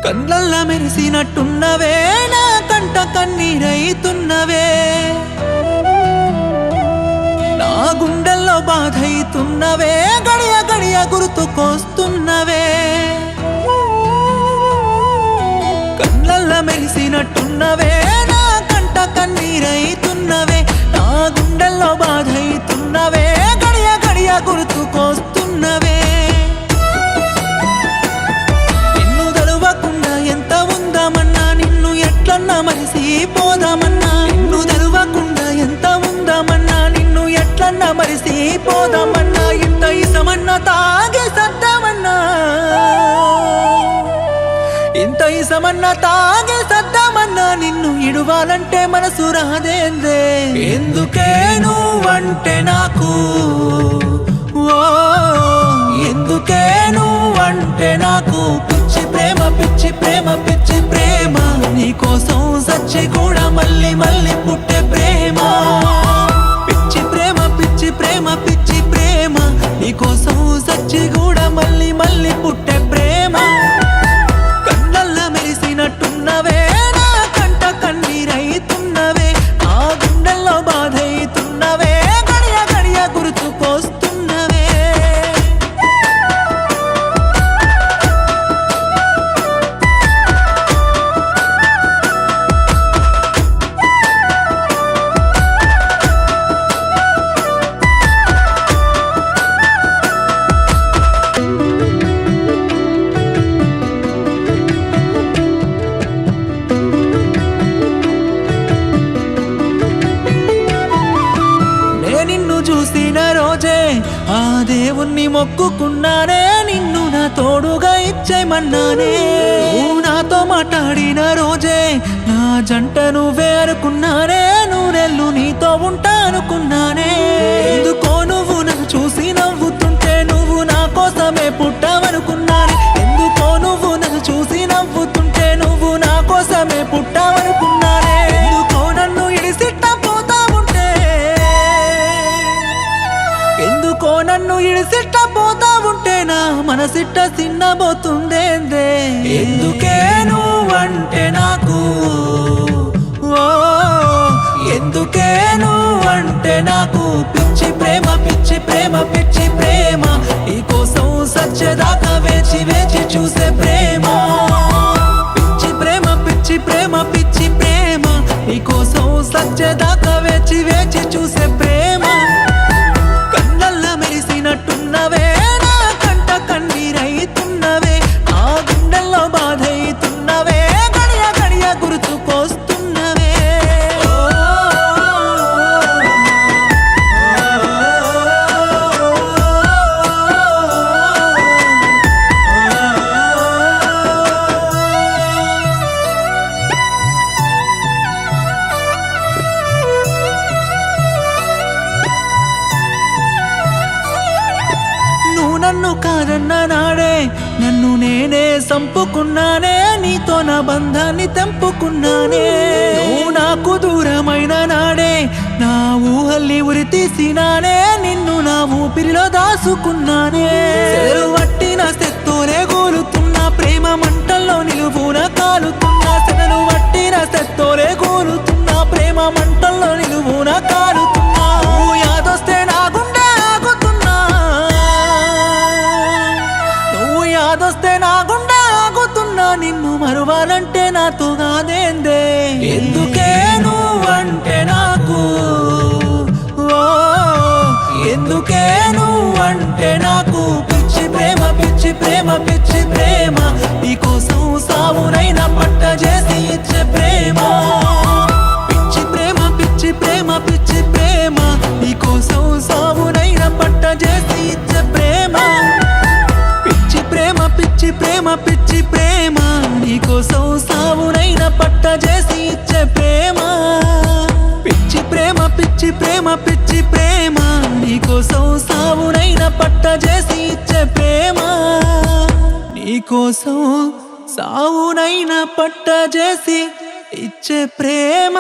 కళ్ళల్ల మెరిసినట్టున్నవే నా కంట కన్నీరైతున్నవే నా గుండెల్లో బాధైతున్నవే గడియ గడియ గుర్తుకొస్తున్నవే కళ్ళల్ల మెరిసినట్టున్నవే నా కంట కన్నీరైతున్నవే నా గుండెల్లో బాధైతున్నవే గడియ గడియ గుర్తుకొస్తున్నవే నిన్ను తెలవకుండా ఎంత ఉందామన్నా నిన్ను ఎట్లన్నా మరిసిపోదామన్నా నిన్ను తెలవకుండా ఎంత ఉందామన్నా నిన్ను ఎట్లన్నా మరిసిపోదామన్నా ఇంత ఇసమన్నా తాగి సద్దామన్నా ఇంత ఇసమన్నా తాగి సద్దామన్నా నిన్ను ఇడువాలంటే మనసు రాదేందే ఎందుకే నువ్వంటే నాకు ఓ ఎందుకే నువ్వంటే నాకు పిచ్చి ప్రేమ పిచ్చి ప్రేమ పిచ్చి ప్రేమ నీకోసం సచ్చి కూడా మళ్ళీ మళ్ళీ పుట్టే ప్రేమ పిచ్చి ప్రేమ పిచ్చి ప్రేమ పిచ్చి ప్రేమ నీకోసం సచ్చి కూడా మళ్ళీ మళ్ళీ పుట్టే ప్రేమ కళ్ళల్ల మెరిసినట్టున్నవే నా కంట కన్నీరైతున్నవే ఆ గుండెల్లో బాధైతున్నవే గడియ గడియ గుర్తుకొస్తున్నవే నిన్ను చూసిన రోజే ఆ దేవుణ్ణి మొక్కుకున్నానే నిన్ను నా తోడుగా ఇచ్చేయమన్నానే నువ్వు నాతో మాట్లాడిన రోజే నా జంట నువ్వే అనుకున్నానే నూనెళ్ళు నీతో ఉంటా అనుకున్నానే ఎందుకో నువ్వు నన్ను చూసి నవ్వుతుంటే నువ్వు నా కోసమే పుట్టావనుకున్నానే ఎందుకో నువ్వు నన్ను చూసి నవ్వుతుంటే నువ్వు నా కోసమే పుట్టావనుకున్నానే ఎందుకో నన్ను ఇడిసిట్ట పోతావుంటే ఎందుకో నన్ను ఇడిసిట్ట పోతా ఉంటే నా మనసిట్ట సిన్నబోతుందేందే ఎందుకే నువ్వంటే నాకు ఓ ఎందుకే నువ్వంటే నాకు పిచ్చి ప్రేమ పిచ్చి ప్రేమ పిచ్చి ప్రేమ నీకోసం సచ్చేదాకా వేచి వేచి చూసే ప్రేమ పిచ్చి ప్రేమ పిచ్చి ప్రేమ పిచ్చి ప్రేమ నీకోసం సచ్చేదాకా వేచి వేచి చూసే ప్రేమ కళ్ళల్ల మెరిసినట్టున్నవే నా కంట కన్నీరైతున్నవే ఆ గుండెల్లో బాధైతున్నవే గడియ గడియ గుర్తుకొస్తున్నవే నన్ను కాదన్న నాడే నన్ను నేనే సంపుకున్నానే నీతో నా బంధాన్ని తెంపుకున్నానే నువ్వు నాకు దూరమైన నాడే నా ఊహల్ని ఉరి తీసినానే నిన్ను నా ఊపిరిలో దాసుకున్నానే వట్టిన సెత్తోనే కూలుతున్నా ప్రేమ మంటల్లో నిలువున కాలుతున్నా సెదలు వట్టిన సెత్తోనే కూలుతున్నా ప్రేమ మంటల్లో నిలువున కాలుతున్నా నువ్వు యాదొస్తే నా గుండె ఆగుతున్నా నువ్వు యాదొస్తే నా గుండె ఆగుతున్నా నిన్ను మరువాలంటే నాతో కాదేందే ఎందుకే నువ్వంటే నాకు ఓ ఎందుకే నువ్వంటే నాకు పిచ్చి ప్రేమ పిచ్చి ప్రేమ పిచ్చి ప్రేమ నీకోసం సావునైనా పట్ట చేసి ఇచ్చే ప్రేమ పిచ్చి ప్రేమ పిచ్చి ప్రేమ పిచ్చి ప్రేమ నీకోసం సావునైనా పట్ట చేసి ఇచ్చే ప్రేమ పిచ్చి ప్రేమ పిచ్చి ప్రేమ పిచ్చి ప్రేమ నీకోసం సావునైనా పట్ట చేసి ఇచ్చే ప్రేమ పిచ్చి ప్రేమ పిచ్చి ప్రేమ పిచ్చి ప్రేమ నీకోసం సావునైనా పట్ట చేసి ఇచ్చే ప్రేమ నీకోసం సావునైనా పట్ట చేసి ఇచ్చే ప్రేమ